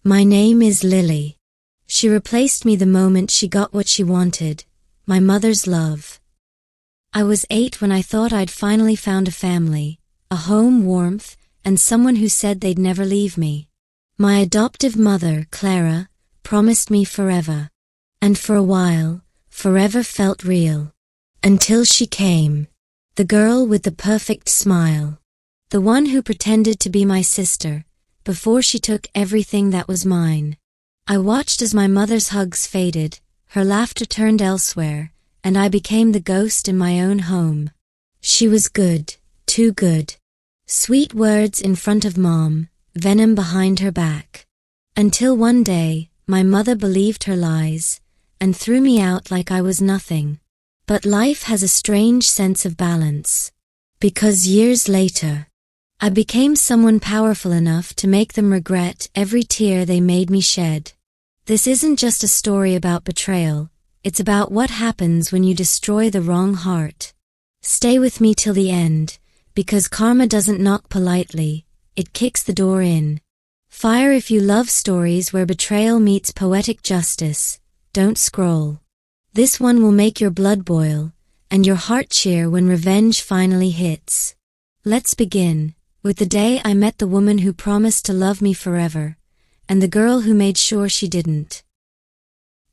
My name is Lily. She replaced me the moment she got what she wanted, my mother's love. I was 8 when I thought I'd finally found a family, a home, warmth, and someone who said they'd never leave me. My adoptive mother, Clara, promised me forever. And for a while, forever felt real. Until she came. The girl with the perfect smile. The one who pretended to be my sister, before she took everything that was mine. I watched as my mother's hugs faded, her laughter turned elsewhere, and I became the ghost in my own home. She was good, too good. Sweet words in front of Mom, venom behind her back. Until one day, my mother believed her lies, and threw me out like I was nothing. But life has a strange sense of balance. Because years later, I became someone powerful enough to make them regret every tear they made me shed. This isn't just a story about betrayal, it's about what happens when you destroy the wrong heart. Stay with me till the end, because karma doesn't knock politely, it kicks the door in. Fire if you love stories where betrayal meets poetic justice, don't scroll. This one will make your blood boil, and your heart cheer when revenge finally hits. Let's begin with the day I met the woman who promised to love me forever, and the girl who made sure she didn't.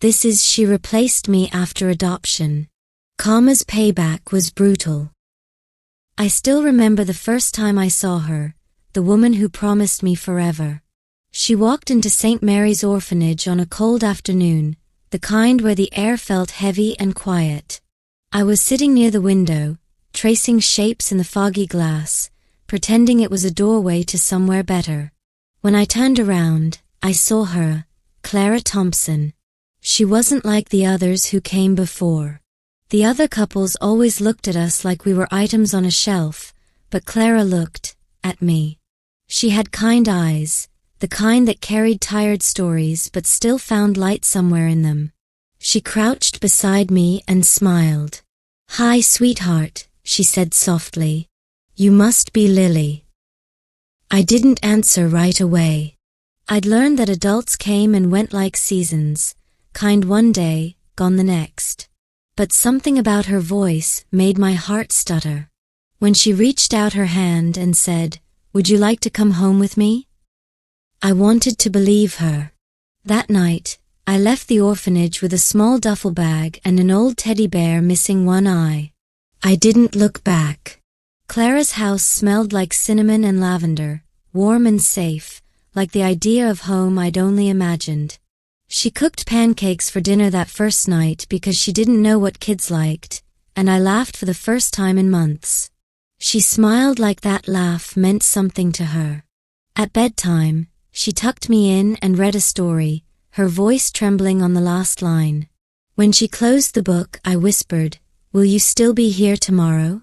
This is She Replaced Me After Adoption. Karma's payback was brutal. I still remember the first time I saw her, the woman who promised me forever. She walked into St. Mary's Orphanage on a cold afternoon, the kind where the air felt heavy and quiet. I was sitting near the window, tracing shapes in the foggy glass, pretending it was a doorway to somewhere better. When I turned around, I saw her, Clara Thompson. She wasn't like the others who came before. The other couples always looked at us like we were items on a shelf, but Clara looked at me. She had kind eyes, the kind that carried tired stories but still found light somewhere in them. She crouched beside me and smiled. "Hi, sweetheart," she said softly. "You must be Lily." I didn't answer right away. I'd learned that adults came and went like seasons, kind one day, gone the next. But something about her voice made my heart stutter. When she reached out her hand and said, "Would you like to come home with me?" I wanted to believe her. That night, I left the orphanage with a small duffel bag and an old teddy bear missing one eye. I didn't look back. Clara's house smelled like cinnamon and lavender, warm and safe, like the idea of home I'd only imagined. She cooked pancakes for dinner that first night because she didn't know what kids liked, and I laughed for the first time in months. She smiled like that laugh meant something to her. At bedtime, she tucked me in and read a story, her voice trembling on the last line. When she closed the book, I whispered, "Will you still be here tomorrow?"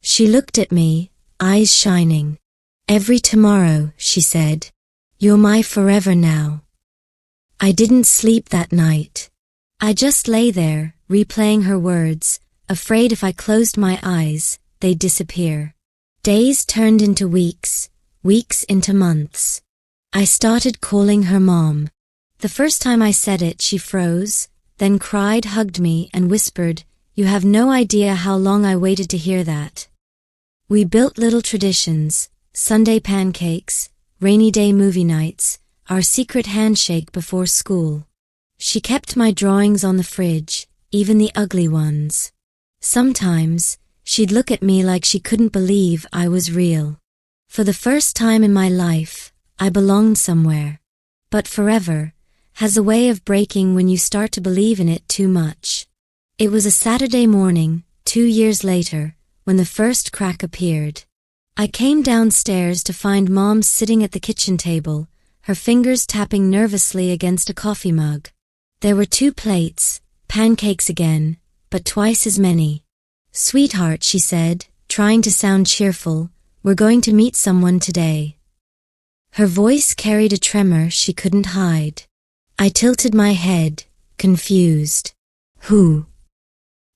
She looked at me, eyes shining. "Every tomorrow," she said. "You're my forever now." I didn't sleep that night. I just lay there, replaying her words, afraid if I closed my eyes, they'd disappear. Days turned into weeks, weeks into months. I started calling her Mom. The first time I said it, she froze, then cried, hugged me, and whispered, "You have no idea how long I waited to hear that." We built little traditions, Sunday pancakes, rainy day movie nights, our secret handshake before school. She kept my drawings on the fridge, even the ugly ones. Sometimes, she'd look at me like she couldn't believe I was real. For the first time in my life, I belonged somewhere. But forever has a way of breaking when you start to believe in it too much. It was a Saturday morning, 2 years later, when the first crack appeared. I came downstairs to find Mom sitting at the kitchen table, her fingers tapping nervously against a coffee mug. There were 2 plates, pancakes again, but twice as many. "Sweetheart," she said, trying to sound cheerful, "we're going to meet someone today." Her voice carried a tremor she couldn't hide. I tilted my head, confused. "Who?"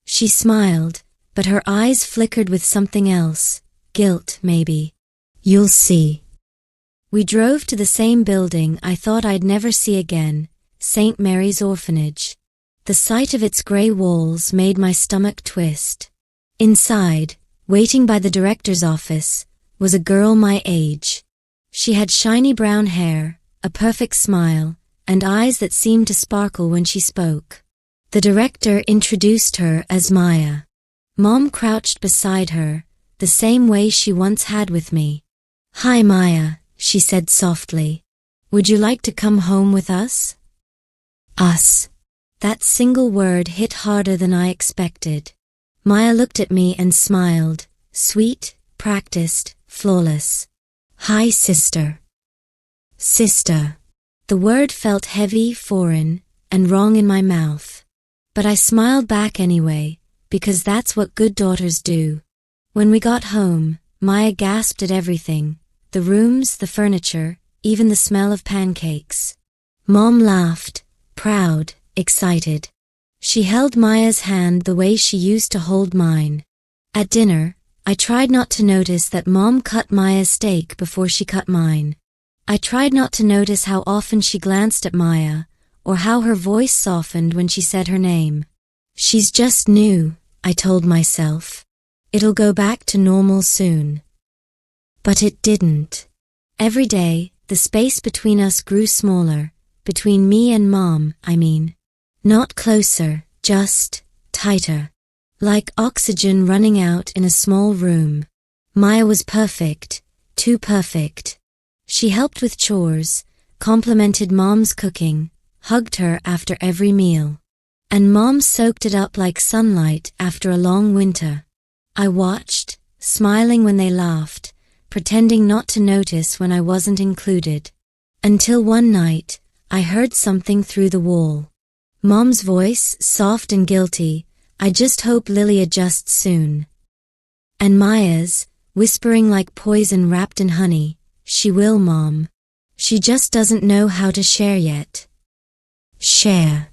She smiled, but her eyes flickered with something else, guilt maybe. "You'll see." We drove to the same building I thought I'd never see again, St. Mary's Orphanage. The sight of its grey walls made my stomach twist. Inside, waiting by the director's office, was a girl my age. She had shiny brown hair, a perfect smile, and eyes that seemed to sparkle when she spoke. The director introduced her as Maya. Mom crouched beside her, the same way she once had with me. "Hi, Maya," she said softly. "Would you like to come home with us?" Us. That single word hit harder than I expected. Maya looked at me and smiled, sweet, practiced, flawless. "Hi, sister." Sister. The word felt heavy, foreign, and wrong in my mouth. But I smiled back anyway, because that's what good daughters do. When we got home, Maya gasped at everything, the rooms, the furniture, even the smell of pancakes. Mom laughed, proud, excited. She held Maya's hand the way she used to hold mine. At dinner, I tried not to notice that Mom cut Maya's steak before she cut mine. I tried not to notice how often she glanced at Maya, or how her voice softened when she said her name. She's just new, I told myself. It'll go back to normal soon. But it didn't. Every day, the space between us grew smaller, between me and Mom, I mean. Not closer, just tighter. Like oxygen running out in a small room. Maya was perfect, too perfect. She helped with chores, complimented Mom's cooking, hugged her after every meal. And Mom soaked it up like sunlight after a long winter. I watched, smiling when they laughed, pretending not to notice when I wasn't included. Until one night, I heard something through the wall. Mom's voice, soft and guilty, "I just hope Lily adjusts soon." And Maya's, whispering like poison wrapped in honey, "She will, Mom. She just doesn't know how to share yet." Share.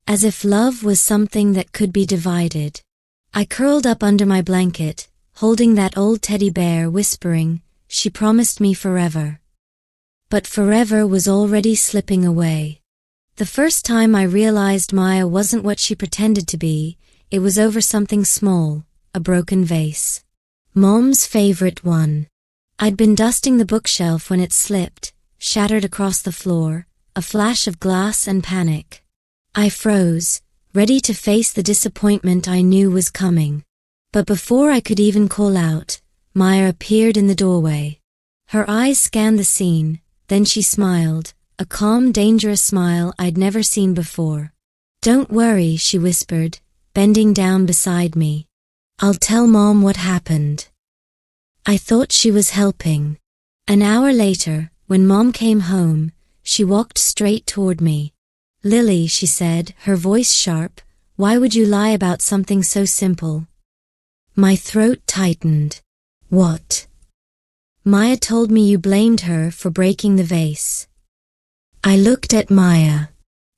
As if love was something that could be divided. I curled up under my blanket, holding that old teddy bear, whispering, "She promised me forever." But forever was already slipping away. The first time I realized Maya wasn't what she pretended to be, it was over something small, a broken vase. Mom's favorite one. I'd been dusting the bookshelf when it slipped, shattered across the floor, a flash of glass and panic. I froze, ready to face the disappointment I knew was coming. But before I could even call out, Maya appeared in the doorway. Her eyes scanned the scene, then she smiled, a calm, dangerous smile I'd never seen before. "Don't worry," she whispered, bending down beside me. "I'll tell Mom what happened." I thought she was helping. An hour later, when Mom came home, she walked straight toward me. "Lily," she said, her voice sharp, "why would you lie about something so simple?" My throat tightened. "What?" "Maya told me you blamed her for breaking the vase." I looked at Maya.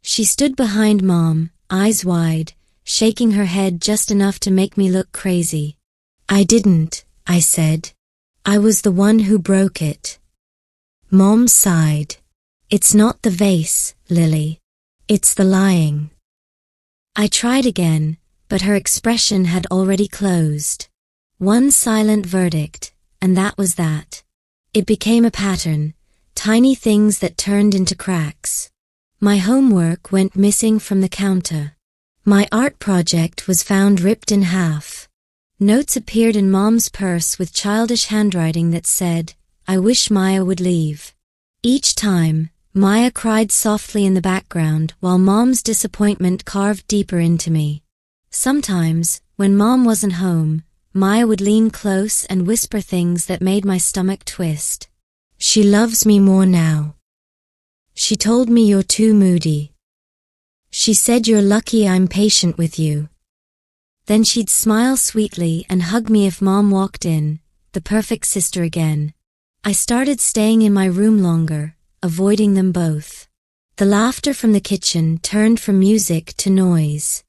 She stood behind Mom, eyes wide, shaking her head just enough to make me look crazy. "I didn't," I said. "I was the one who broke it." Mom sighed. "It's not the vase, Lily. It's the lying." I tried again, but her expression had already closed. One silent verdict, and that was that. It became a pattern, tiny things that turned into cracks. My homework went missing from the counter. My art project was found ripped in half. Notes appeared in Mom's purse with childish handwriting that said, "I wish Maya would leave." Each time, Maya cried softly in the background while Mom's disappointment carved deeper into me. Sometimes, when Mom wasn't home, Maya would lean close and whisper things that made my stomach twist. "She loves me more now. She told me you're too moody. She said you're lucky I'm patient with you." Then she'd smile sweetly and hug me if Mom walked in, the perfect sister again. I started staying in my room longer, avoiding them both. The laughter from the kitchen turned from music to noise.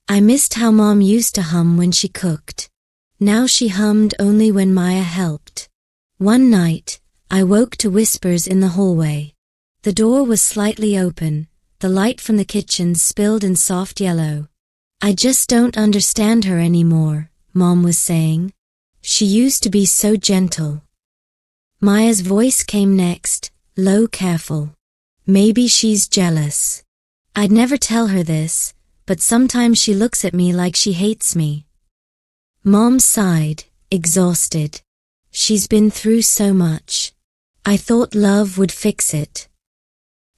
I missed how Mom used to hum when she cooked. Now she hummed only when Maya helped. One night, I woke to whispers in the hallway. The door was slightly open, the light from the kitchen spilled in soft yellow. I just don't understand her anymore, Mom was saying. She used to be so gentle. Maya's voice came next, low, careful. Maybe she's jealous. I'd never tell her this, but sometimes she looks at me like she hates me. Mom sighed, exhausted. She's been through so much. I thought love would fix it.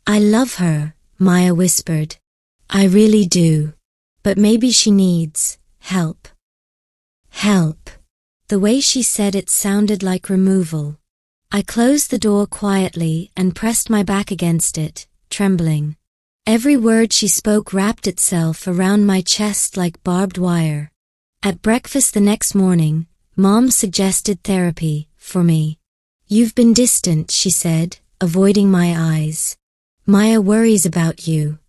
I love her, Maya whispered. I really do. But maybe she needs help. Help. The way she said it sounded like removal. I closed the door quietly and pressed my back against it, trembling. Every word she spoke wrapped itself around my chest like barbed wire. At breakfast the next morning, Mom suggested therapy for me. You've been distant, she said, avoiding my eyes. Maya worries about you.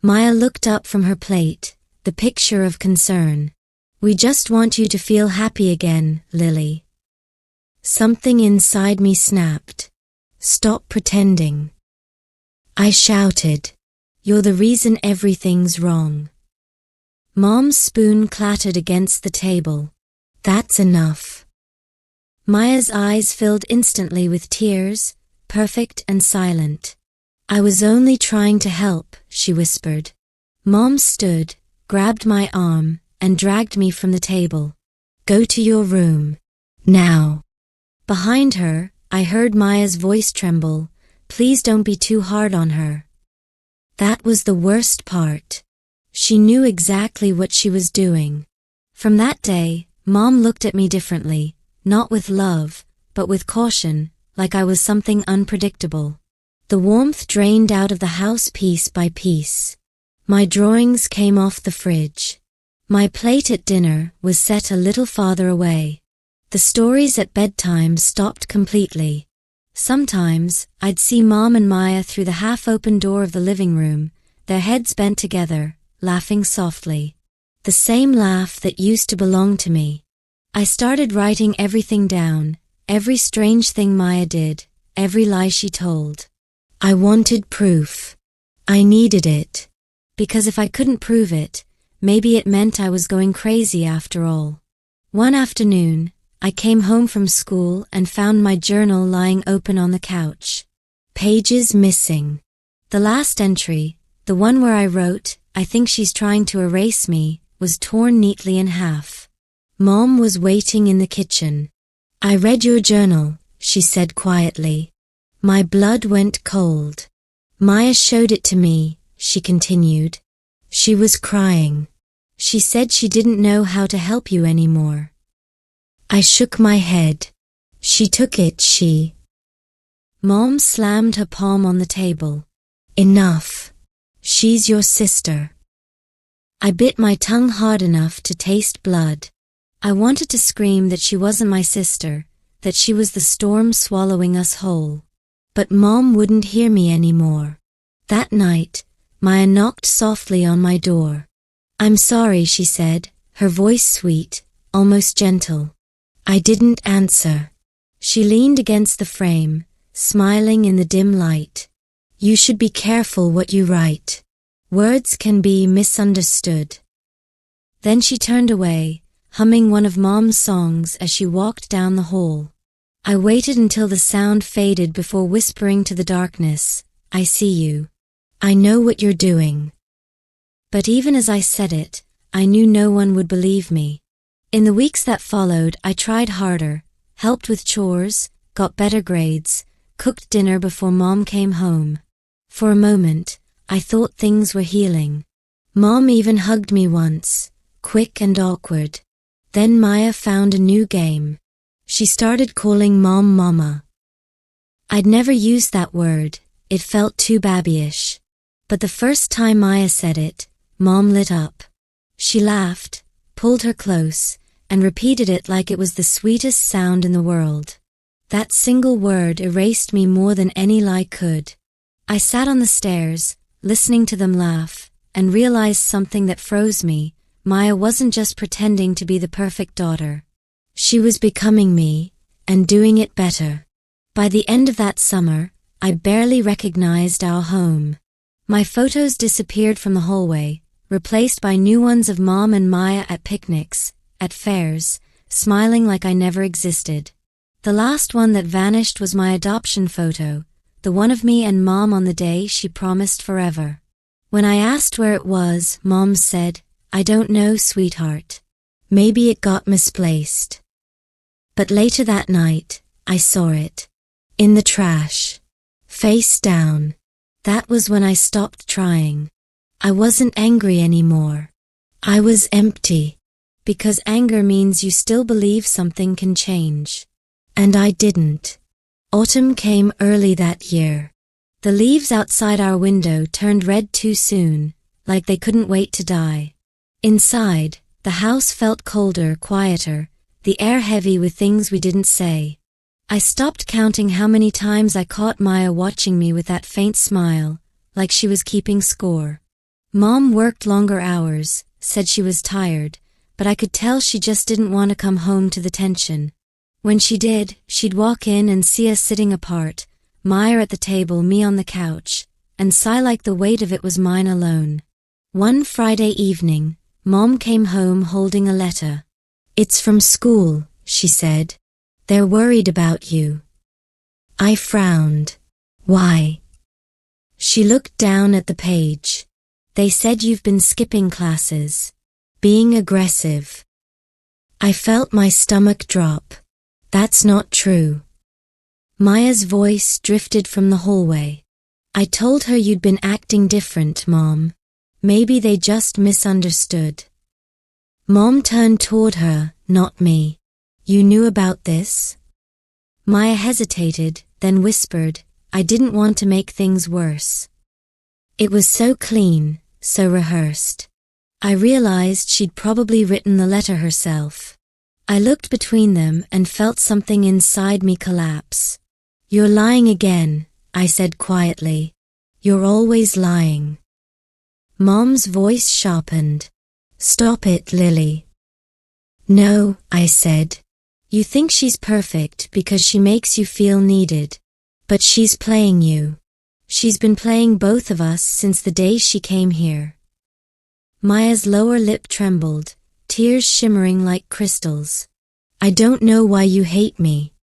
Maya looked up from her plate, the picture of concern. We just want you to feel happy again, Lily. Something inside me snapped. Stop pretending. I shouted. You're the reason everything's wrong. Mom's spoon clattered against the table. That's enough. Maya's eyes filled instantly with tears, perfect and silent. I was only trying to help, she whispered. Mom stood, grabbed my arm, and dragged me from the table. Go to your room. Now. Behind her, I heard Maya's voice tremble. Please don't be too hard on her. That was the worst part. She knew exactly what she was doing. From that day, Mom looked at me differently, not with love, but with caution, like I was something unpredictable. The warmth drained out of the house piece by piece. My drawings came off the fridge. My plate at dinner was set a little farther away. The stories at bedtime stopped completely. Sometimes, I'd see Mom and Maya through the half-open door of the living room, their heads bent together, laughing softly. The same laugh that used to belong to me. I started writing everything down, every strange thing Maya did, every lie she told. I wanted proof. I needed it. Because if I couldn't prove it, maybe it meant I was going crazy after all. One afternoon, I came home from school and found my journal lying open on the couch. Pages missing. The last entry, the one where I wrote, I think she's trying to erase me, was torn neatly in half. Mom was waiting in the kitchen. I read your journal, she said quietly. My blood went cold. Maya showed it to me, she continued. She was crying. She said she didn't know how to help you anymore. I shook my head. She took it, Mom slammed her palm on the table. Enough. She's your sister. I bit my tongue hard enough to taste blood. I wanted to scream that she wasn't my sister, that she was the storm swallowing us whole. But Mom wouldn't hear me anymore. That night, Maya knocked softly on my door. I'm sorry, she said, her voice sweet, almost gentle. I didn't answer. She leaned against the frame, smiling in the dim light. You should be careful what you write. Words can be misunderstood. Then she turned away, humming one of Mom's songs as she walked down the hall. I waited until the sound faded before whispering to the darkness, I see you. I know what you're doing. But even as I said it, I knew no one would believe me. In the weeks that followed, I tried harder, helped with chores, got better grades, cooked dinner before Mom came home. For a moment, I thought things were healing. Mom even hugged me once, quick and awkward. Then Maya found a new game. She started calling Mom Mama. I'd never used that word, it felt too babyish. But the first time Maya said it, Mom lit up. She laughed, pulled her close, and repeated it like it was the sweetest sound in the world. That single word erased me more than any lie could. I sat on the stairs, listening to them laugh, and realized something that froze me. Maya wasn't just pretending to be the perfect daughter. She was becoming me, and doing it better. By the end of that summer, I barely recognized our home. My photos disappeared from the hallway, replaced by new ones of Mom and Maya at picnics, at fairs, smiling like I never existed. The last one that vanished was my adoption photo, the one of me and Mom on the day she promised forever. When I asked where it was, Mom said, "I don't know, sweetheart. Maybe it got misplaced." But later that night, I saw it. In the trash. Face down. That was when I stopped trying. I wasn't angry anymore. I was empty. Because anger means you still believe something can change. And I didn't. Autumn came early that year. The leaves outside our window turned red too soon, like they couldn't wait to die. Inside, the house felt colder, quieter, the air heavy with things we didn't say. I stopped counting how many times I caught Maya watching me with that faint smile, like she was keeping score. Mom worked longer hours, said she was tired, but I could tell she just didn't want to come home to the tension. When she did, she'd walk in and see us sitting apart, Maya at the table, me on the couch, and sigh like the weight of it was mine alone. One Friday evening, Mom came home holding a letter. "It's from school," she said. "They're worried about you." I frowned. "Why?" She looked down at the page. "They said you've been skipping classes. Being aggressive." I felt my stomach drop. "That's not true." Maya's voice drifted from the hallway. "I told her you'd been acting different, Mom. Maybe they just misunderstood." Mom turned toward her, not me. "You knew about this?" Maya hesitated, then whispered, "I didn't want to make things worse." It was so clean, so rehearsed. I realized she'd probably written the letter herself. I looked between them and felt something inside me collapse. "You're lying again," I said quietly. "You're always lying." Mom's voice sharpened. "Stop it, Lily." "No," I said. "You think she's perfect because she makes you feel needed. But she's playing you. She's been playing both of us since the day she came here." Maya's lower lip trembled, tears shimmering like crystals. "I don't know why you hate me."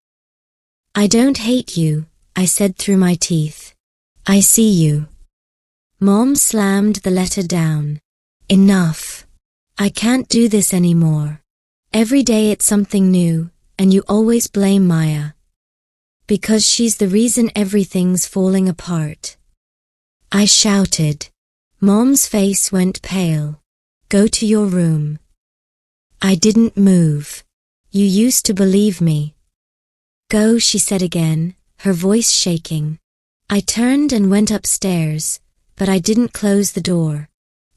"I don't hate you," I said through my teeth. "I see you." Mom slammed the letter down. "Enough. I can't do this anymore. Every day it's something new, and you always blame Maya. Because she's the reason everything's falling apart." I shouted. Mom's face went pale. "Go to your room." I didn't move. "You used to believe me." "Go," she said again, her voice shaking. I turned and went upstairs, but I didn't close the door.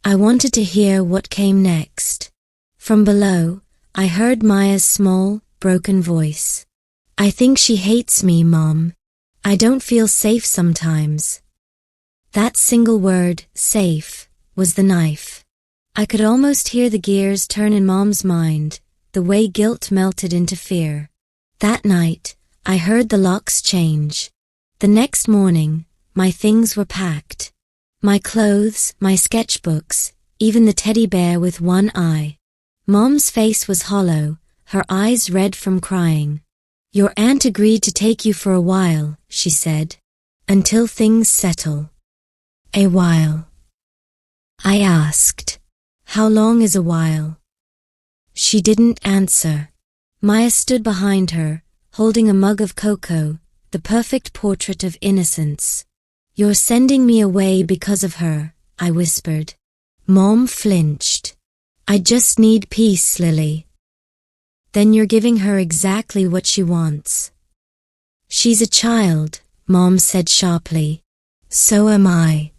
I wanted to hear what came next. From below, I heard Maya's small, broken voice. "I think she hates me, Mom. I don't feel safe sometimes." That single word, safe, was the knife. I could almost hear the gears turn in Mom's mind, the way guilt melted into fear. That night, I heard the locks change. The next morning, my things were packed. My clothes, my sketchbooks, even the teddy bear with one eye. Mom's face was hollow, her eyes red from crying. "Your aunt agreed to take you for a while," she said. "Until things settle." "A while?" I asked. "How long is a while?" She didn't answer. Maya stood behind her, holding a mug of cocoa, the perfect portrait of innocence. "You're sending me away because of her," I whispered. Mom flinched. "I just need peace, Lily." "Then you're giving her exactly what she wants." "She's a child," Mom said sharply. "So am I."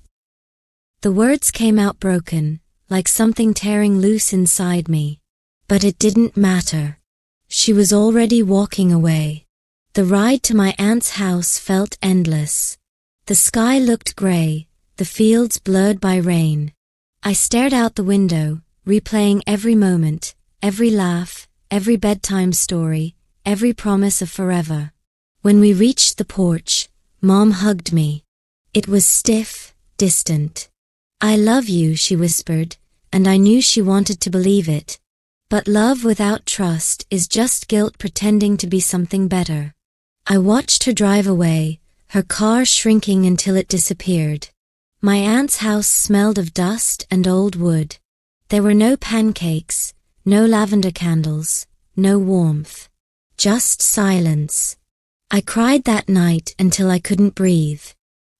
The words came out broken, like something tearing loose inside me. But it didn't matter. She was already walking away. The ride to my aunt's house felt endless. The sky looked grey, the fields blurred by rain. I stared out the window, replaying every moment, every laugh, every bedtime story, every promise of forever. When we reached the porch, Mom hugged me. It was stiff, distant. "I love you," she whispered, and I knew she wanted to believe it. But love without trust is just guilt pretending to be something better. I watched her drive away, her car shrinking until it disappeared. My aunt's house smelled of dust and old wood. There were no pancakes, no lavender candles, no warmth. Just silence. I cried that night until I couldn't breathe.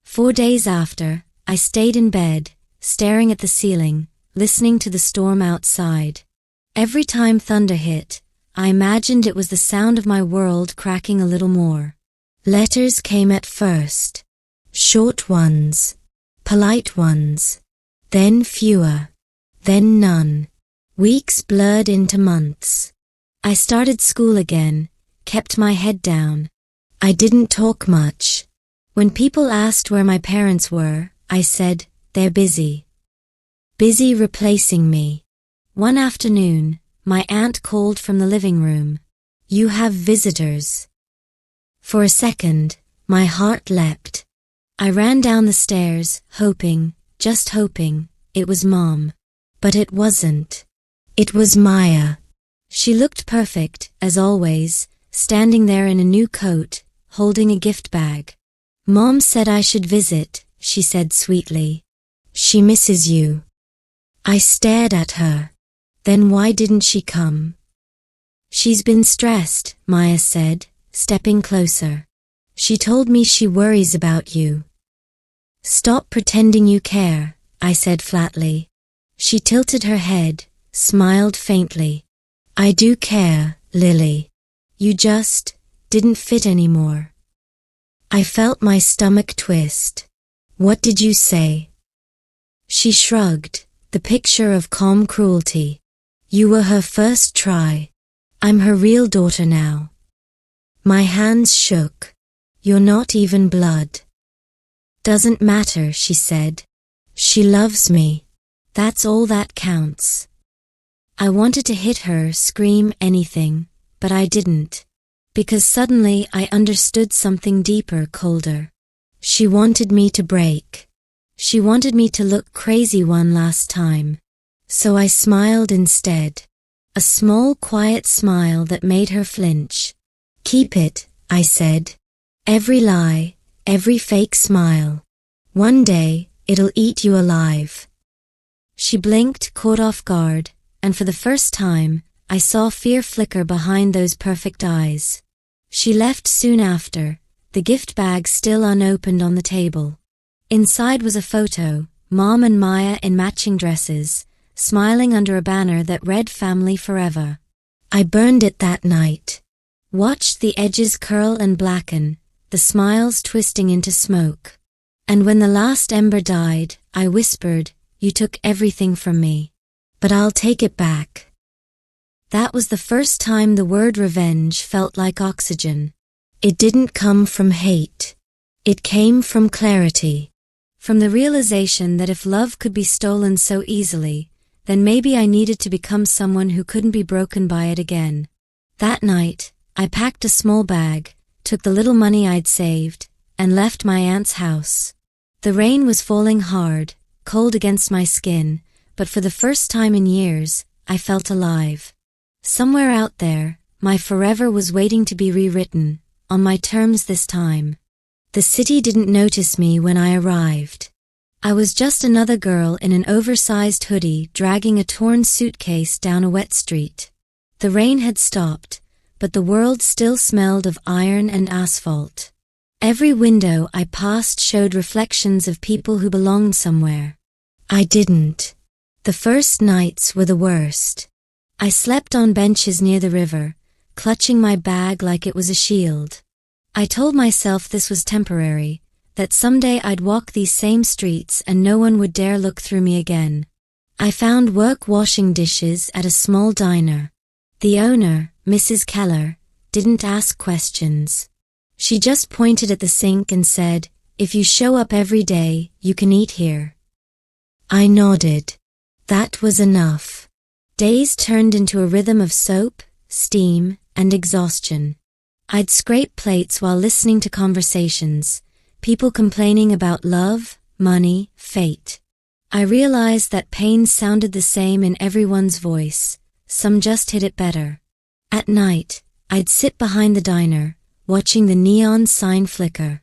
4 days after, I stayed in bed, staring at the ceiling, listening to the storm outside. Every time thunder hit, I imagined it was the sound of my world cracking a little more. Letters came at first. Short ones. Polite ones. Then fewer. Then none. Weeks blurred into months. I started school again, kept my head down. I didn't talk much. When people asked where my parents were, I said, "They're busy." Busy replacing me. One afternoon, my aunt called from the living room. "You have visitors." For a second, my heart leapt. I ran down the stairs, hoping, just hoping, it was Mom. But it wasn't. It was Maya. She looked perfect, as always, standing there in a new coat, holding a gift bag. "Mom said I should visit," she said sweetly. "She misses you." I stared at her. Then why didn't she come? "She's been stressed," Maya said, stepping closer. "She told me she worries about you." "Stop pretending you care," I said flatly. She tilted her head, smiled faintly. "I do care, Lily. You just didn't fit anymore." I felt my stomach twist. "What did you say?" She shrugged, the picture of calm cruelty. "You were her first try. I'm her real daughter now." My hands shook. "You're not even blood." "Doesn't matter," she said. "She loves me. That's all that counts." I wanted to hit her, scream, anything, but I didn't. Because suddenly I understood something deeper, colder. She wanted me to break. She wanted me to look crazy one last time. So I smiled instead. A small, quiet smile that made her flinch. "Keep it," I said. "Every lie, every fake smile. One day, it'll eat you alive." She blinked, caught off guard, and for the first time, I saw fear flicker behind those perfect eyes. She left soon after, the gift bag still unopened on the table. Inside was a photo, Mom and Maya in matching dresses, smiling under a banner that read "Family Forever." I burned it that night. Watched the edges curl and blacken, the smiles twisting into smoke. And when the last ember died, I whispered, "You took everything from me. But I'll take it back." That was the first time the word revenge felt like oxygen. It didn't come from hate. It came from clarity. From the realization that if love could be stolen so easily, then maybe I needed to become someone who couldn't be broken by it again. That night, I packed a small bag, took the little money I'd saved, and left my aunt's house. The rain was falling hard, cold against my skin, but for the first time in years, I felt alive. Somewhere out there, my forever was waiting to be rewritten, on my terms this time. The city didn't notice me when I arrived. I was just another girl in an oversized hoodie dragging a torn suitcase down a wet street. The rain had stopped, but the world still smelled of iron and asphalt. Every window I passed showed reflections of people who belonged somewhere. I didn't. The first nights were the worst. I slept on benches near the river, clutching my bag like it was a shield. I told myself this was temporary, that someday I'd walk these same streets and no one would dare look through me again. I found work washing dishes at a small diner. The owner, Mrs. Keller, didn't ask questions. She just pointed at the sink and said, "If you show up every day, you can eat here." I nodded. That was enough. Days turned into a rhythm of soap, steam, and exhaustion. I'd scrape plates while listening to conversations, people complaining about love, money, fate. I realized that pain sounded the same in everyone's voice, some just hit it better. At night, I'd sit behind the diner, watching the neon sign flicker.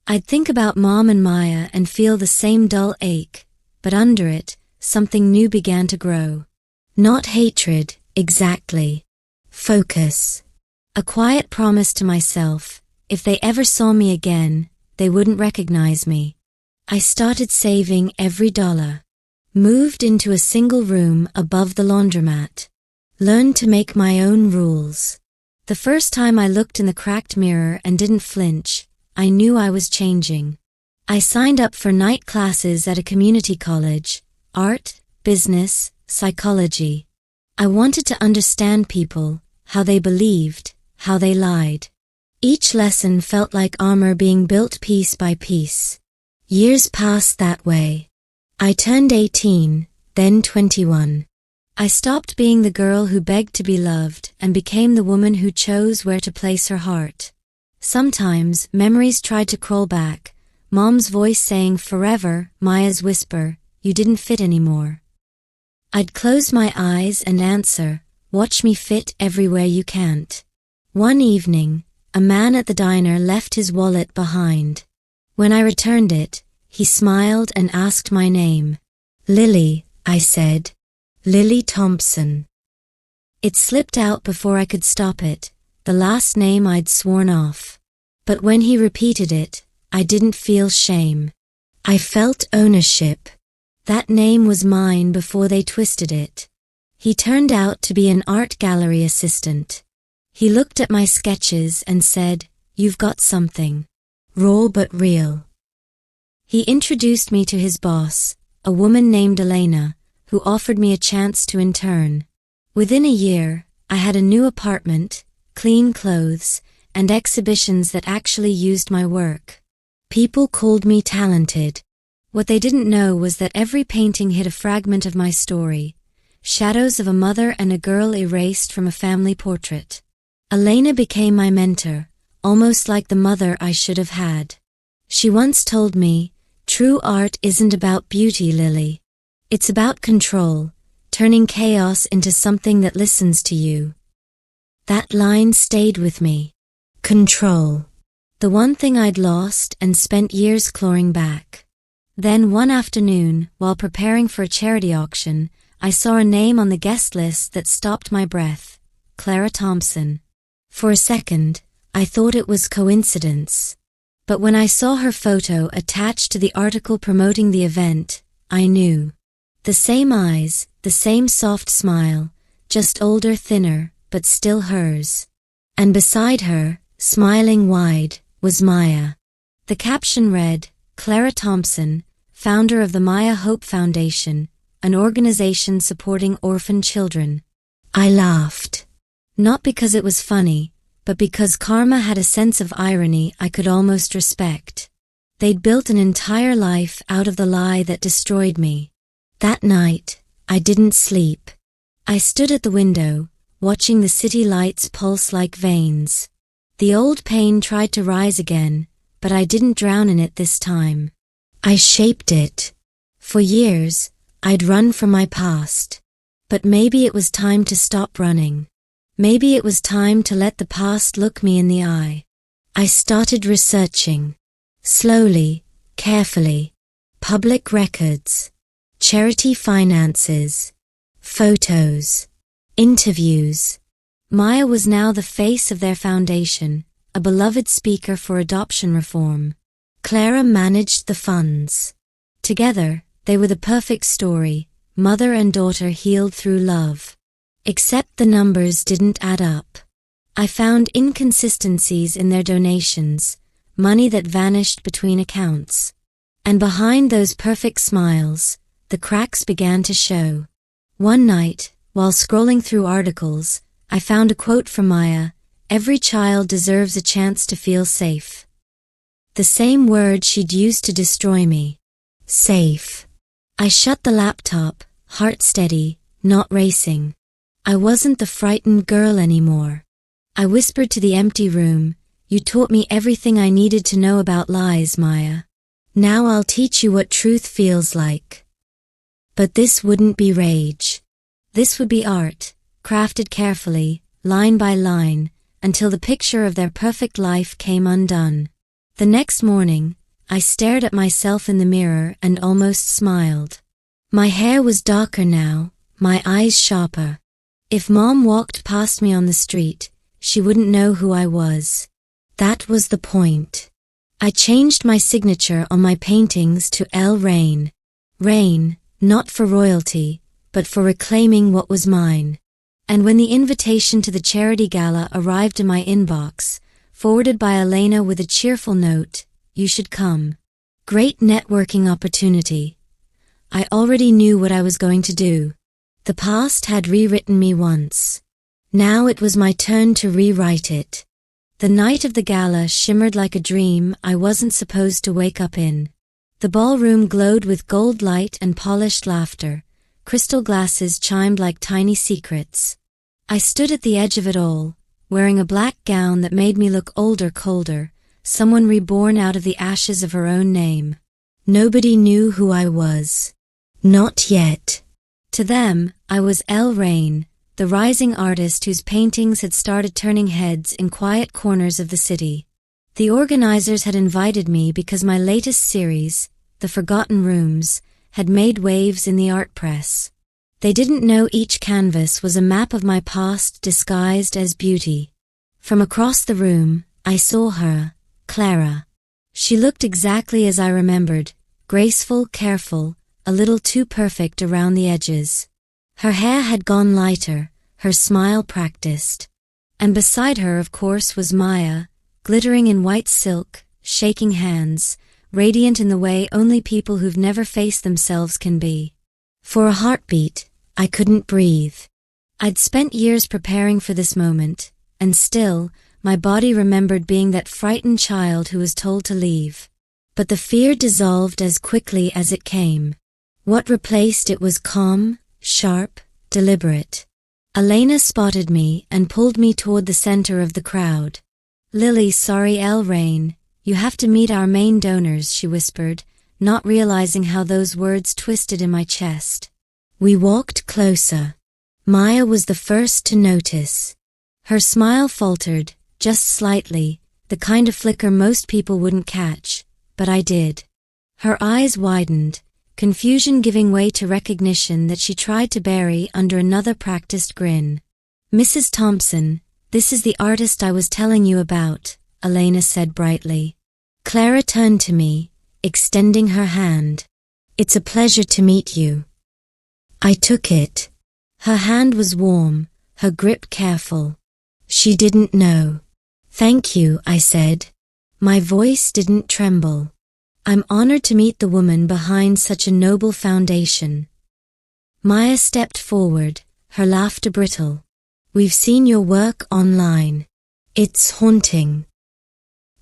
I'd think about Mom and Maya and feel the same dull ache, but under it, something new began to grow. Not hatred, exactly. Focus. A quiet promise to myself, if they ever saw me again, they wouldn't recognize me. I started saving every dollar. Moved into a single room above the laundromat. Learned to make my own rules. The first time I looked in the cracked mirror and didn't flinch, I knew I was changing. I signed up for night classes at a community college, art, business, psychology. I wanted to understand people, how they believed, how they lied. Each lesson felt like armor being built piece by piece. Years passed that way. I turned 18, then 21. I stopped being the girl who begged to be loved and became the woman who chose where to place her heart. Sometimes memories tried to crawl back, Mom's voice saying forever, Maya's whisper, you didn't fit anymore. I'd close my eyes and answer, watch me fit everywhere you can't. One evening, a man at the diner left his wallet behind. When I returned it, he smiled and asked my name. Lily, I said. Lily Thompson. It slipped out before I could stop it, the last name I'd sworn off. But when he repeated it, I didn't feel shame. I felt ownership. That name was mine before they twisted it. He turned out to be an art gallery assistant. He looked at my sketches and said, you've got something. Raw but real. He introduced me to his boss, a woman named Elena, who offered me a chance to intern. Within a year, I had a new apartment, clean clothes, and exhibitions that actually used my work. People called me talented. What they didn't know was that every painting hid a fragment of my story, shadows of a mother and a girl erased from a family portrait. Elena became my mentor, almost like the mother I should have had. She once told me, true art isn't about beauty, Lily. It's about control, turning chaos into something that listens to you. That line stayed with me. Control. The one thing I'd lost and spent years clawing back. Then one afternoon, while preparing for a charity auction, I saw a name on the guest list that stopped my breath. Clara Thompson. For a second, I thought it was coincidence. But when I saw her photo attached to the article promoting the event, I knew. The same eyes, the same soft smile, just older, thinner, but still hers. And beside her, smiling wide, was Maya. The caption read, Clara Thompson, founder of the Maya Hope Foundation, an organization supporting orphan children. I laughed. Not because it was funny, but because karma had a sense of irony I could almost respect. They'd built an entire life out of the lie that destroyed me. That night, I didn't sleep. I stood at the window, watching the city lights pulse like veins. The old pain tried to rise again, but I didn't drown in it this time. I shaped it. For years, I'd run from my past. But maybe it was time to stop running. Maybe it was time to let the past look me in the eye. I started researching. Slowly, carefully. Public records. Charity finances. Photos. Interviews. Maya was now the face of their foundation, a beloved speaker for adoption reform. Clara managed the funds. Together, they were the perfect story, mother and daughter healed through love. Except the numbers didn't add up. I found inconsistencies in their donations, money that vanished between accounts. And behind those perfect smiles, the cracks began to show. One night, while scrolling through articles, I found a quote from Maya, every child deserves a chance to feel safe. The same word she'd used to destroy me. Safe. I shut the laptop, heart steady, not racing. I wasn't the frightened girl anymore. I whispered to the empty room, "You taught me everything I needed to know about lies, Maya. Now I'll teach you what truth feels like." But this wouldn't be rage. This would be art, crafted carefully, line by line, until the picture of their perfect life came undone. The next morning, I stared at myself in the mirror and almost smiled. My hair was darker now, my eyes sharper. If Mom walked past me on the street, she wouldn't know who I was. That was the point. I changed my signature on my paintings to L. Rain. Rain, not for royalty, but for reclaiming what was mine. And when the invitation to the charity gala arrived in my inbox, forwarded by Elena with a cheerful note, "You should come. Great networking opportunity." I already knew what I was going to do. The past had rewritten me once. Now it was my turn to rewrite it. The night of the gala shimmered like a dream I wasn't supposed to wake up in. The ballroom glowed with gold light and polished laughter. Crystal glasses chimed like tiny secrets. I stood at the edge of it all, wearing a black gown that made me look older, colder, someone reborn out of the ashes of her own name. Nobody knew who I was. Not yet. To them, I was L. Rain, the rising artist whose paintings had started turning heads in quiet corners of the city. The organizers had invited me because my latest series, The Forgotten Rooms, had made waves in the art press. They didn't know each canvas was a map of my past disguised as beauty. From across the room, I saw her, Clara. She looked exactly as I remembered, graceful, careful, a little too perfect around the edges. Her hair had gone lighter, her smile practiced. And beside her, of course, was Maya, glittering in white silk, shaking hands, radiant in the way only people who've never faced themselves can be. For a heartbeat, I couldn't breathe. I'd spent years preparing for this moment, and still, my body remembered being that frightened child who was told to leave. But the fear dissolved as quickly as it came. What replaced it was calm, sharp, deliberate. Elena spotted me and pulled me toward the center of the crowd. "Lily, sorry, L. Rain, you have to meet our main donors," she whispered, not realizing how those words twisted in my chest. We walked closer. Maya was the first to notice. Her smile faltered, just slightly, the kind of flicker most people wouldn't catch, but I did. Her eyes widened, confusion giving way to recognition that she tried to bury under another practiced grin. "Mrs. Thompson, this is the artist I was telling you about," Elena said brightly. Clara turned to me, extending her hand. "It's a pleasure to meet you." I took it. Her hand was warm, her grip careful. She didn't know. "Thank you," I said. My voice didn't tremble. "I'm honored to meet the woman behind such a noble foundation." Maya stepped forward, her laughter brittle. "We've seen your work online. It's haunting."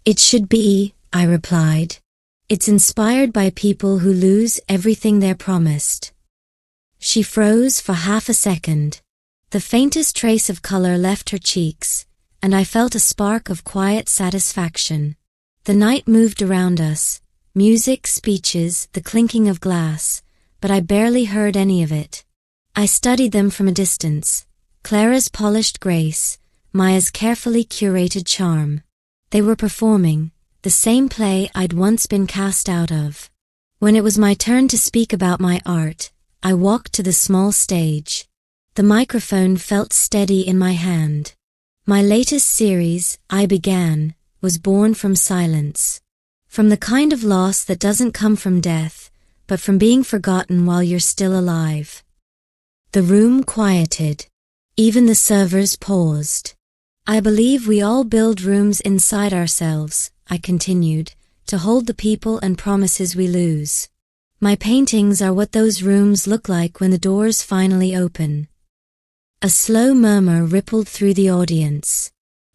"It should be," I replied. "It's inspired by people who lose everything they're promised." She froze for half a second. The faintest trace of color left her cheeks, and I felt a spark of quiet satisfaction. The night moved around us, music, speeches, the clinking of glass, but I barely heard any of it. I studied them from a distance, Clara's polished grace, Maya's carefully curated charm. They were performing, the same play I'd once been cast out of. When it was my turn to speak about my art, I walked to the small stage. The microphone felt steady in my hand. My latest series, I Began, was born from silence. From the kind of loss that doesn't come from death, but from being forgotten while you're still alive. The room quieted. Even the servers paused. "I believe we all build rooms inside ourselves," I continued, "to hold the people and promises we lose. My paintings are what those rooms look like when the doors finally open." A slow murmur rippled through the audience.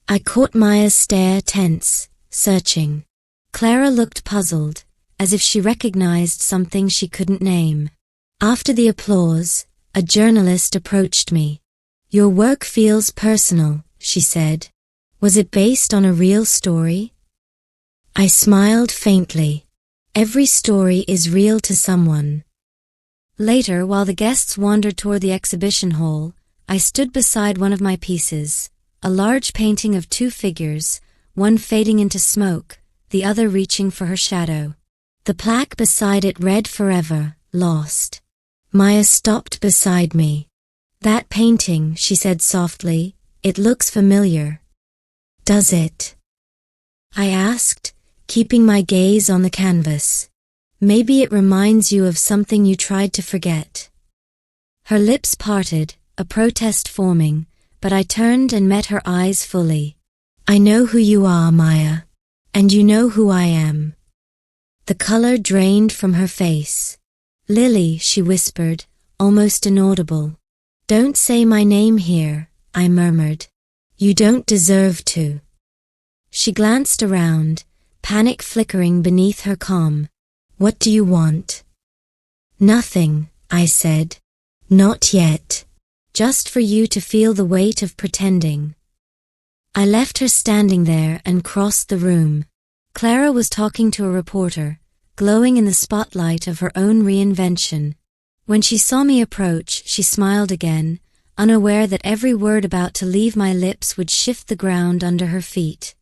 I caught Maya's stare, tense, searching. Clara looked puzzled, as if she recognized something she couldn't name. After the applause, a journalist approached me. "Your work feels personal," she said. Was it based on a real story? I smiled faintly. Every story is real to someone. Later, while the guests wandered toward the exhibition hall, I stood beside one of my pieces, a large painting of two figures, one fading into smoke, the other reaching for her shadow. The plaque beside it read "Forever, Lost." Maya stopped beside me. "That painting," she said softly, "it looks familiar." "Does it?" I asked, keeping my gaze on the canvas. "Maybe it reminds you of something you tried to forget." Her lips parted, a protest forming, but I turned and met her eyes fully. "I know who you are, Maya. And you know who I am." The color drained from her face. "Lily," she whispered, almost inaudible. "Don't say my name here," I murmured. "You don't deserve to." She glanced around, panic flickering beneath her calm. "What do you want?" "Nothing," I said. "Not yet. Just for you to feel the weight of pretending." I left her standing there and crossed the room. Clara was talking to a reporter, glowing in the spotlight of her own reinvention. When she saw me approach, she smiled again, unaware that every word about to leave my lips would shift the ground under her feet.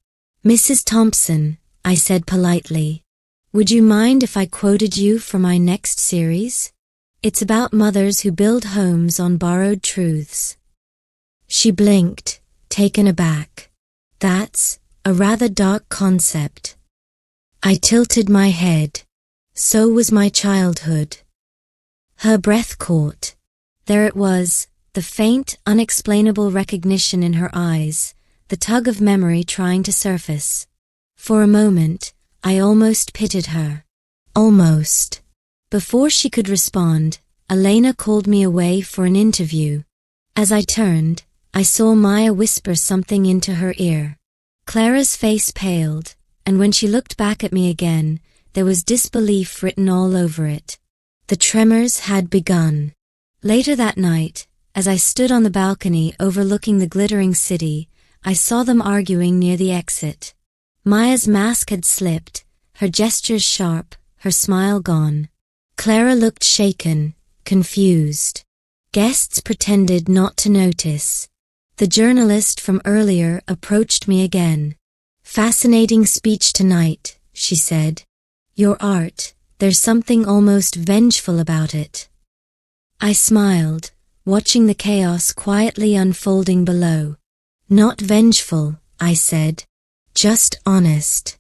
"Mrs. Thompson," I said politely, "would you mind if I quoted you for my next series? It's about mothers who build homes on borrowed truths." She blinked, taken aback. "That's a rather dark concept." I tilted my head. So was my childhood. Her breath caught. There it was, the faint, unexplainable recognition in her eyes, the tug of memory trying to surface. For a moment, I almost pitied her. Almost. Before she could respond, Elena called me away for an interview. As I turned, I saw Maya whisper something into her ear. Clara's face paled, and when she looked back at me again, there was disbelief written all over it. The tremors had begun. Later that night, as I stood on the balcony overlooking the glittering city, I saw them arguing near the exit. Maya's mask had slipped, her gestures sharp, her smile gone. Clara looked shaken, confused. Guests pretended not to notice. The journalist from earlier approached me again. "Fascinating speech tonight," she said. "Your art, there's something almost vengeful about it." I smiled, watching the chaos quietly unfolding below. "Not vengeful," I said. "Just honest."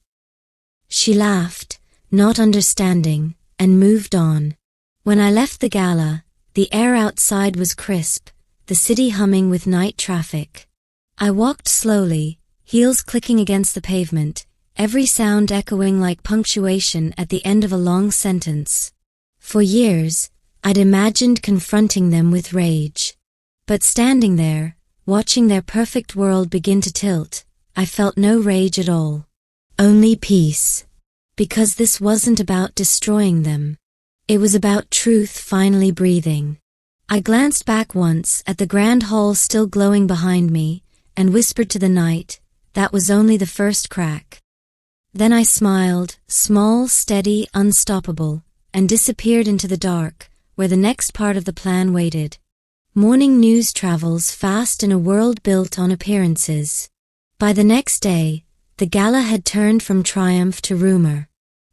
She laughed, not understanding, and moved on. When I left the gala, the air outside was crisp, the city humming with night traffic. I walked slowly, heels clicking against the pavement, every sound echoing like punctuation at the end of a long sentence. For years, I'd imagined confronting them with rage. But standing there, watching their perfect world begin to tilt, I felt no rage at all. Only peace. Because this wasn't about destroying them. It was about truth finally breathing. I glanced back once at the grand hall still glowing behind me, and whispered to the night, that was only the first crack. Then I smiled, small, steady, unstoppable, and disappeared into the dark, where the next part of the plan waited. Morning news travels fast in a world built on appearances. By the next day, the gala had turned from triumph to rumor.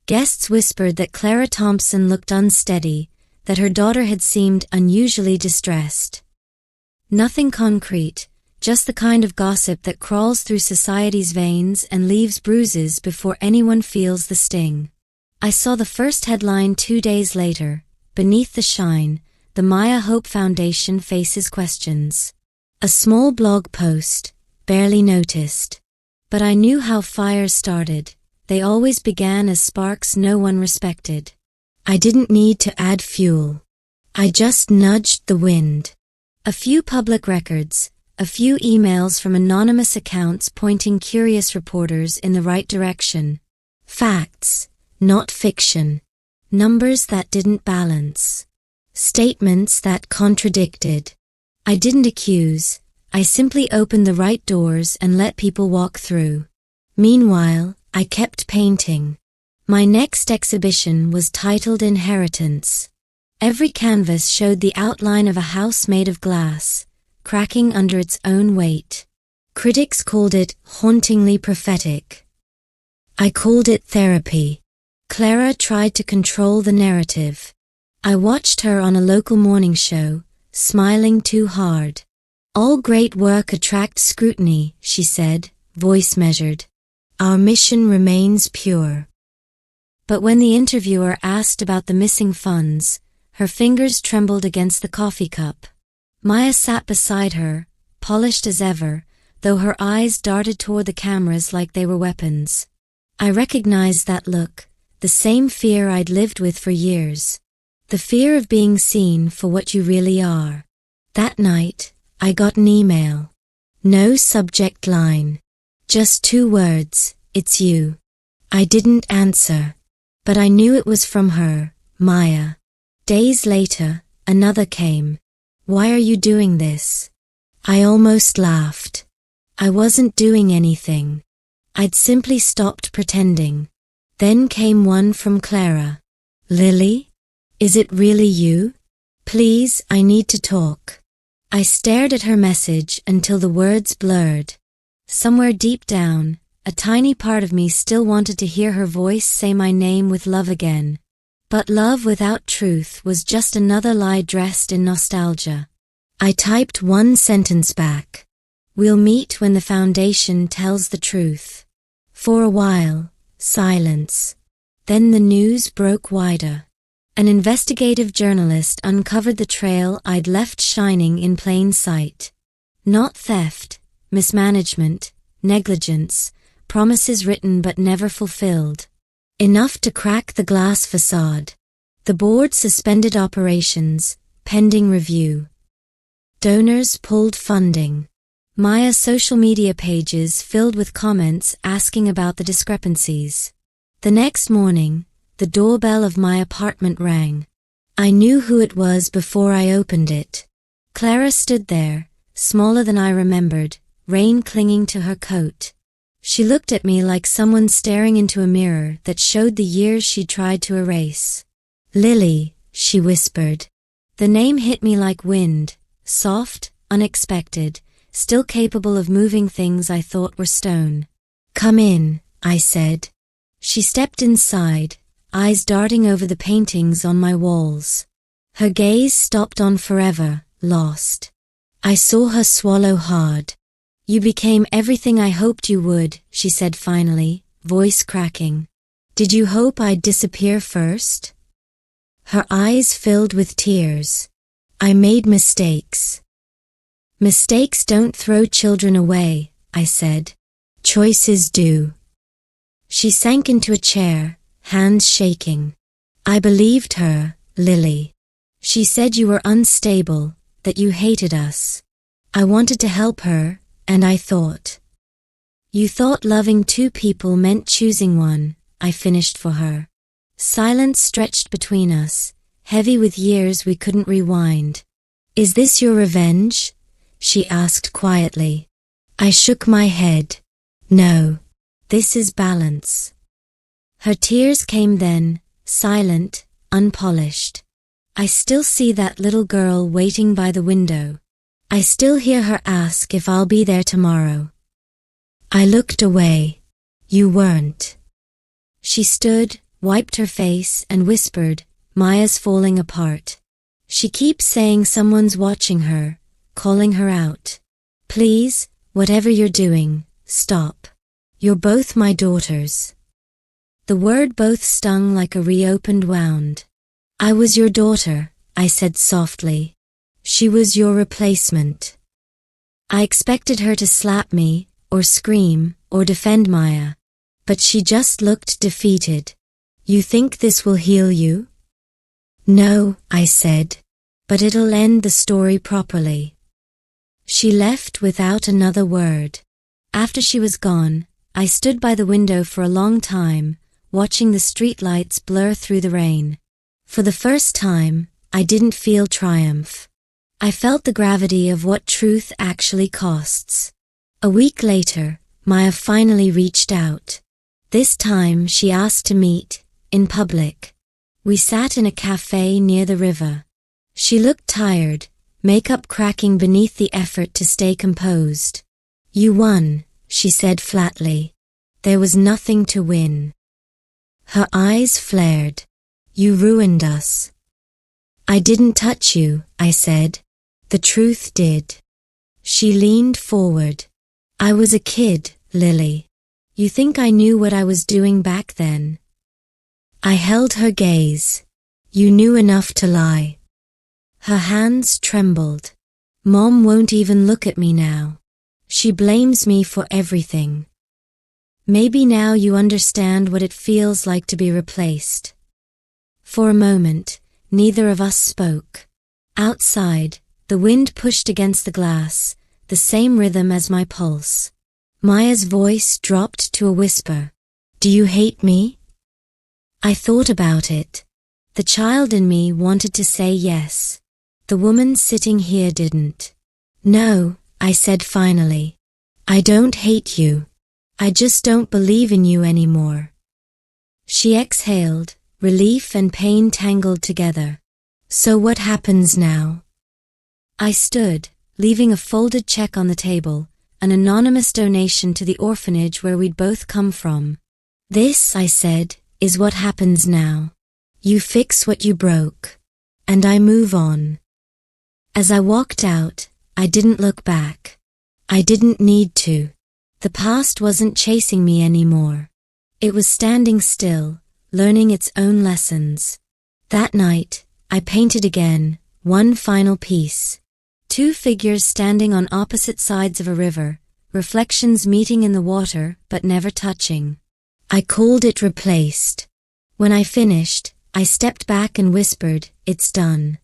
Guests whispered that Clara Thompson looked unsteady, that her daughter had seemed unusually distressed. Nothing concrete, just the kind of gossip that crawls through society's veins and leaves bruises before anyone feels the sting. I saw the first headline 2 days later. Beneath the shine, the Maya Hope Foundation faces questions. A small blog post, barely noticed. But I knew how fires started. They always began as sparks no one respected. I didn't need to add fuel. I just nudged the wind. A few public records, a few emails from anonymous accounts pointing curious reporters in the right direction. Facts, not fiction. Numbers that didn't balance. Statements that contradicted. I didn't accuse, I simply opened the right doors and let people walk through. Meanwhile, I kept painting. My next exhibition was titled Inheritance. Every canvas showed the outline of a house made of glass, cracking under its own weight. Critics called it hauntingly prophetic. I called it therapy. Clara tried to control the narrative. I watched her on a local morning show, smiling too hard. All great work attracts scrutiny, she said, voice measured. Our mission remains pure. But when the interviewer asked about the missing funds, her fingers trembled against the coffee cup. Maya sat beside her, polished as ever, though her eyes darted toward the cameras like they were weapons. I recognized that look, the same fear I'd lived with for years. The fear of being seen for what you really are. That night, I got an email. No subject line. Just 2 words, "It's you." I didn't answer. But I knew it was from her, Maya. Days later, another came. "Why are you doing this?" I almost laughed. I wasn't doing anything. I'd simply stopped pretending. Then came one from Clara. "Lily? Is it really you? Please, I need to talk." I stared at her message until the words blurred. Somewhere deep down, a tiny part of me still wanted to hear her voice say my name with love again. But love without truth was just another lie dressed in nostalgia. I typed one sentence back. "We'll meet when the foundation tells the truth." For a while, silence. Then the news broke wider. An investigative journalist uncovered the trail I'd left shining in plain sight. Not theft, mismanagement, negligence, promises written but never fulfilled. Enough to crack the glass facade. The board suspended operations, pending review. Donors pulled funding. Maya's social media pages filled with comments asking about the discrepancies. The next morning, the doorbell of my apartment rang. I knew who it was before I opened it. Clara stood there, smaller than I remembered, rain clinging to her coat. She looked at me like someone staring into a mirror that showed the years she'd tried to erase. "Lily," she whispered. The name hit me like wind, soft, unexpected, still capable of moving things I thought were stone. "Come in," I said. She stepped inside, eyes darting over the paintings on my walls. Her gaze stopped on Forever, Lost. I saw her swallow hard. "You became everything I hoped you would," she said finally, voice cracking. "Did you hope I'd disappear first?" Her eyes filled with tears. "I made mistakes." "Mistakes don't throw children away," I said. "Choices do." She sank into a chair, hands shaking. "I believed her, Lily. She said you were unstable, that you hated us. I wanted to help her, and I thought." "You thought loving 2 people meant choosing one," I finished for her. Silence stretched between us, heavy with years we couldn't rewind. "Is this your revenge?" she asked quietly. I shook my head. "No. This is balance." Her tears came then, silent, unpolished. I still see that little girl waiting by the window. I still hear her ask if I'll be there tomorrow. I looked away. "You weren't." She stood, wiped her face, and whispered, "Maya's falling apart. She keeps saying someone's watching her, calling her out. Please, whatever you're doing, stop. You're both my daughters." The word both stung like a reopened wound. "I was your daughter," I said softly. "She was your replacement." I expected her to slap me, or scream, or defend Maya. But she just looked defeated. "You think this will heal you?" "No," I said. "But it'll end the story properly." She left without another word. After she was gone, I stood by the window for a long time, watching the streetlights blur through the rain. For the first time, I didn't feel triumph. I felt the gravity of what truth actually costs. A week later, Maya finally reached out. This time she asked to meet, in public. We sat in a cafe near the river. She looked tired, makeup cracking beneath the effort to stay composed. "You won," she said flatly. "There was nothing to win." Her eyes flared. "You ruined us." "I didn't touch you," I said. "The truth did." She leaned forward. "I was a kid, Lily. You think I knew what I was doing back then?" I held her gaze. "You knew enough to lie." Her hands trembled. "Mom won't even look at me now. She blames me for everything." "Maybe now you understand what it feels like to be replaced." For a moment, neither of us spoke. Outside, the wind pushed against the glass, the same rhythm as my pulse. Maya's voice dropped to a whisper. "Do you hate me?" I thought about it. The child in me wanted to say yes. The woman sitting here didn't. "No," I said finally. "I don't hate you. I just don't believe in you anymore." She exhaled, relief and pain tangled together. "So what happens now?" I stood, leaving a folded check on the table, an anonymous donation to the orphanage where we'd both come from. "This," I said, "is what happens now. You fix what you broke. And I move on." As I walked out, I didn't look back. I didn't need to. The past wasn't chasing me anymore. It was standing still, learning its own lessons. That night, I painted again, one final piece. Two figures standing on opposite sides of a river, reflections meeting in the water but never touching. I called it Replaced. When I finished, I stepped back and whispered, "It's done."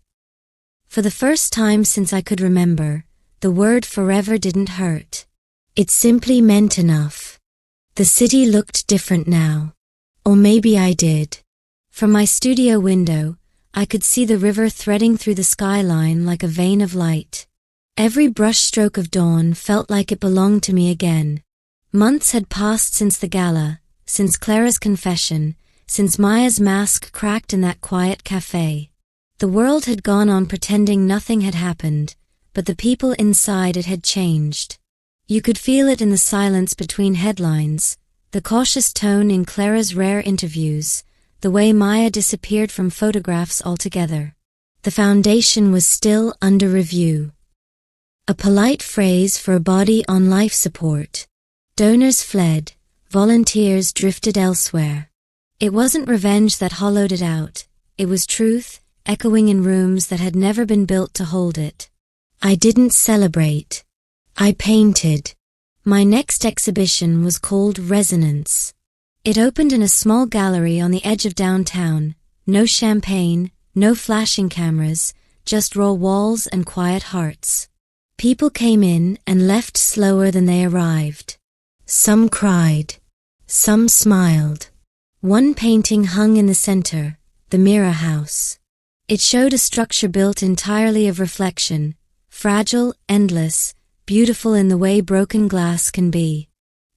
For the first time since I could remember, the word forever didn't hurt. It simply meant enough. The city looked different now. Or maybe I did. From my studio window, I could see the river threading through the skyline like a vein of light. Every brushstroke of dawn felt like it belonged to me again. Months had passed since the gala, since Clara's confession, since Maya's mask cracked in that quiet cafe. The world had gone on pretending nothing had happened, but the people inside it had changed. You could feel it in the silence between headlines, the cautious tone in Clara's rare interviews, the way Maya disappeared from photographs altogether. The foundation was still under review. A polite phrase for a body on life support. Donors fled, volunteers drifted elsewhere. It wasn't revenge that hollowed it out, it was truth, echoing in rooms that had never been built to hold it. I didn't celebrate. I painted. My next exhibition was called Resonance. It opened in a small gallery on the edge of downtown. No champagne, no flashing cameras, just raw walls and quiet hearts. People came in and left slower than they arrived. Some cried. Some smiled. One painting hung in the center, the Mirror House. It showed a structure built entirely of reflection, fragile, endless, beautiful in the way broken glass can be.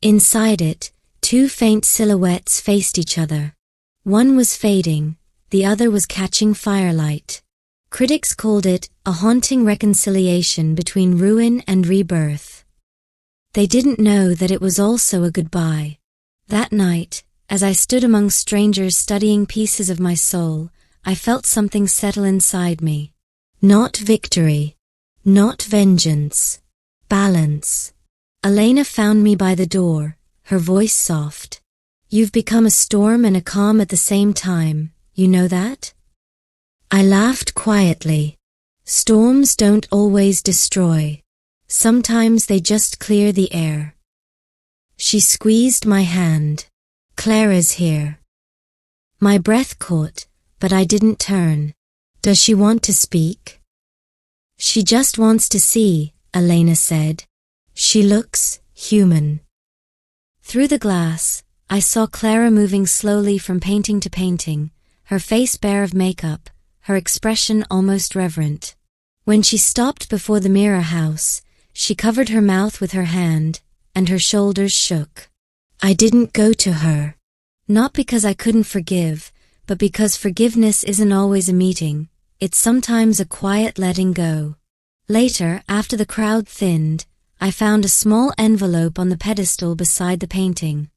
Inside it, two faint silhouettes faced each other. One was fading, the other was catching firelight. Critics called it a haunting reconciliation between ruin and rebirth. They didn't know that it was also a goodbye. That night, as I stood among strangers studying pieces of my soul, I felt something settle inside me. Not victory. Not vengeance. Balance. Elena found me by the door, her voice soft. "You've become a storm and a calm at the same time, you know that?" I laughed quietly. Storms don't always destroy. Sometimes they just clear the air. She squeezed my hand. "Clara's here." My breath caught, but I didn't turn. "Does she want to speak?" "She just wants to see," Elena said. "She looks human." Through the glass, I saw Clara moving slowly from painting to painting, her face bare of makeup, her expression almost reverent. When she stopped before the mirror house, she covered her mouth with her hand, and her shoulders shook. I didn't go to her. Not because I couldn't forgive, but because forgiveness isn't always a meeting, it's sometimes a quiet letting go. Later, after the crowd thinned, I found a small envelope on the pedestal beside the painting.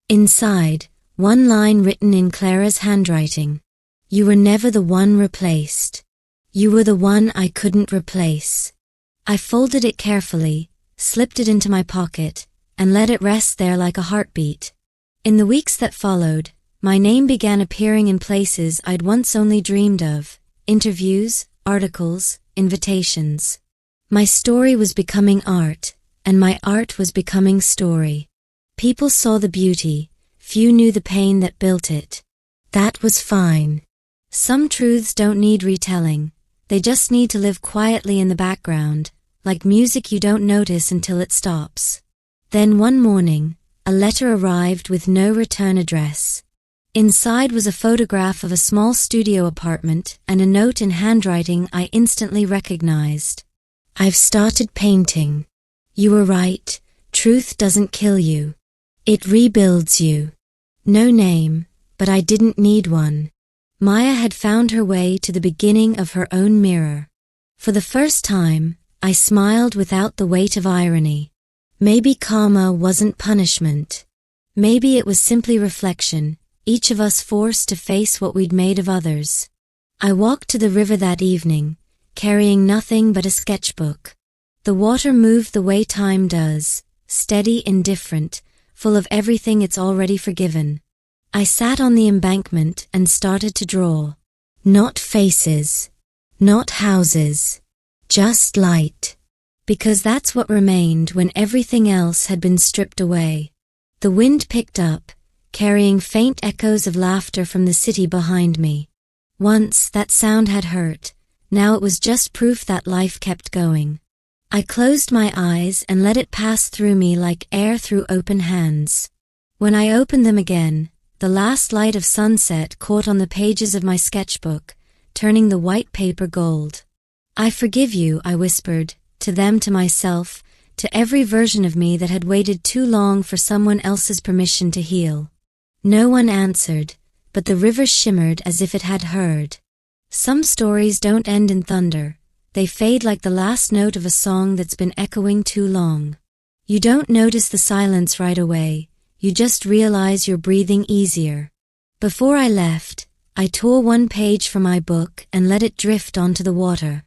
Inside, one line written in Clara's handwriting. You were never the one replaced. You were the one I couldn't replace. I folded it carefully, slipped it into my pocket, and let it rest there like a heartbeat. In the weeks that followed, my name began appearing in places I'd once only dreamed of: interviews, articles, invitations. My story was becoming art, and my art was becoming story. People saw the beauty, few knew the pain that built it. That was fine. Some truths don't need retelling, they just need to live quietly in the background, like music you don't notice until it stops. Then one morning, a letter arrived with no return address. Inside was a photograph of a small studio apartment and a note in handwriting I instantly recognized. I've started painting. You were right, truth doesn't kill you. It rebuilds you. No name, but I didn't need one. Maya had found her way to the beginning of her own mirror. For the first time, I smiled without the weight of irony. Maybe karma wasn't punishment. Maybe it was simply reflection, each of us forced to face what we'd made of others. I walked to the river that evening, carrying nothing but a sketchbook. The water moved the way time does, steady, indifferent, full of everything it's already forgiven. I sat on the embankment and started to draw. Not faces. Not houses. Just light. Because that's what remained when everything else had been stripped away. The wind picked up, carrying faint echoes of laughter from the city behind me. Once that sound had hurt, now it was just proof that life kept going. I closed my eyes and let it pass through me like air through open hands. When I opened them again, the last light of sunset caught on the pages of my sketchbook, turning the white paper gold. I forgive you, I whispered, to them, to myself, to every version of me that had waited too long for someone else's permission to heal. No one answered, but the river shimmered as if it had heard. Some stories don't end in thunder. They fade like the last note of a song that's been echoing too long. You don't notice the silence right away, you just realize you're breathing easier. Before I left, I tore one page from my book and let it drift onto the water.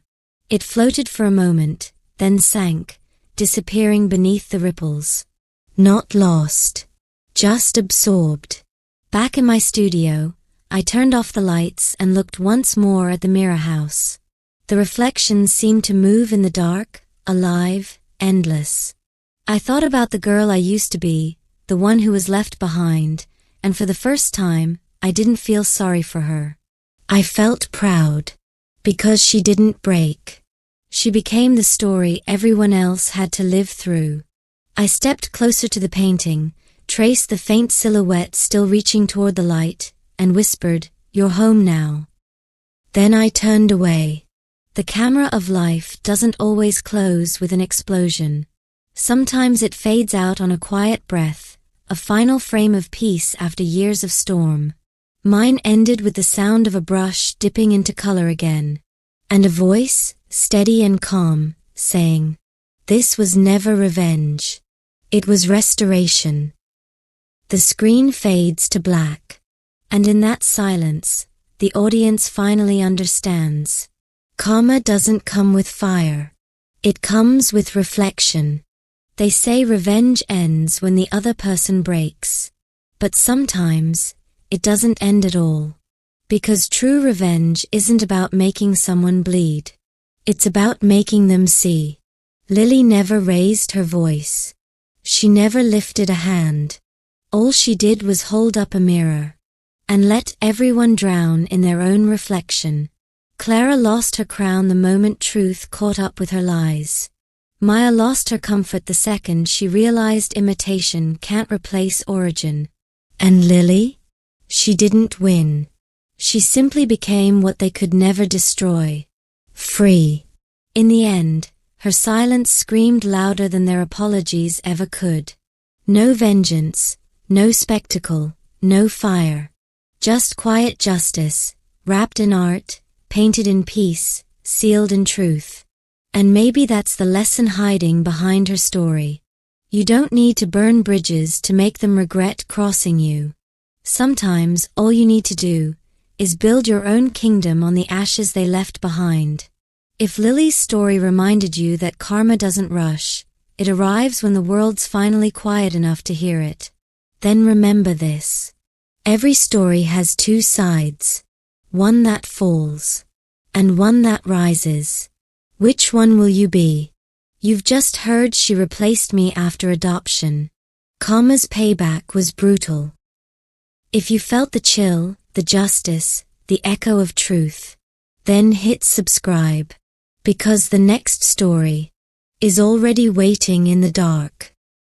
It floated for a moment, then sank, disappearing beneath the ripples. Not lost, just absorbed. Back in my studio, I turned off the lights and looked once more at the mirror house. The reflections seemed to move in the dark, alive, endless. I thought about the girl I used to be, the one who was left behind, and for the first time, I didn't feel sorry for her. I felt proud, because she didn't break. She became the story everyone else had to live through. I stepped closer to the painting, traced the faint silhouette still reaching toward the light, and whispered, "You're home now." Then I turned away. The camera of life doesn't always close with an explosion. Sometimes it fades out on a quiet breath, a final frame of peace after years of storm. Mine ended with the sound of a brush dipping into color again, and a voice, steady and calm, saying, "This was never revenge. It was restoration." The screen fades to black, and in that silence, the audience finally understands. Karma doesn't come with fire. It comes with reflection. They say revenge ends when the other person breaks. But sometimes, it doesn't end at all. Because true revenge isn't about making someone bleed. It's about making them see. Lily never raised her voice. She never lifted a hand. All she did was hold up a mirror and let everyone drown in their own reflection. Clara lost her crown the moment truth caught up with her lies. Maya lost her comfort the second she realized imitation can't replace origin. And Lily? She didn't win. She simply became what they could never destroy. Free. In the end, her silence screamed louder than their apologies ever could. No vengeance, no spectacle, no fire. Just quiet justice, wrapped in art, painted in peace, sealed in truth. And maybe that's the lesson hiding behind her story. You don't need to burn bridges to make them regret crossing you. Sometimes all you need to do is build your own kingdom on the ashes they left behind. If Lily's story reminded you that karma doesn't rush, it arrives when the world's finally quiet enough to hear it, then remember this. Every story has two sides, one that falls, and one that rises. Which one will you be? You've just heard she replaced me after adoption. Karma's payback was brutal. If you felt the chill, the justice, the echo of truth, then hit subscribe, because the next story is already waiting in the dark.